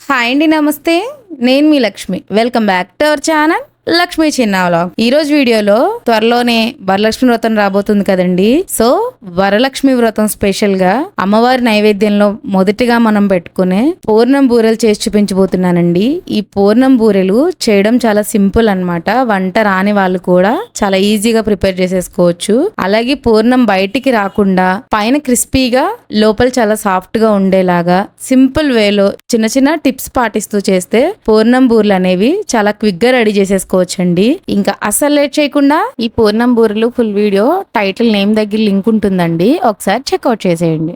Hi అండి, నమస్తే. నేను మీ Lakshmi. Welcome back to our channel Lakshmi చిన్న వ్లాగ్. ఈ రోజు వీడియోలో త్వరలోనే వరలక్ష్మి వ్రతం రాబోతుంది కదండి. సో వరలక్ష్మి వ్రతం స్పెషల్ గా అమ్మవారి నైవేద్యంలో మొదటిగా మనం పెట్టుకునే పూర్ణం బూరెలు చేసి చూపించబోతున్నానండి. ఈ పూర్ణం బూరెలు చేయడం చాలా సింపుల్ అన్నమాట. వంట రాని వాళ్ళు కూడా చాలా ఈజీగా ప్రిపేర్ చేసేసుకోవచ్చు. అలాగే పూర్ణం బయటికి రాకుండా పైన క్రిస్పీగా లోపల చాలా సాఫ్ట్ గా ఉండేలాగా సింపుల్ వేలో చిన్న చిన్న టిప్స్ పాటిస్తూ చేస్తే పూర్ణం బూరెలు అనేవి చాలా క్విక్ గా రెడీ చేసేసుకోవచ్చు అండి. ఇంకా అసలు లేట్ చేయకుండా ఈ పూర్ణం బూరెలు ఫుల్ వీడియో టైటిల్ నేమ్ దగ్గర లింక్ ఉంటుందండి, ఒకసారి చెక్అవుట్ చేసేయండి.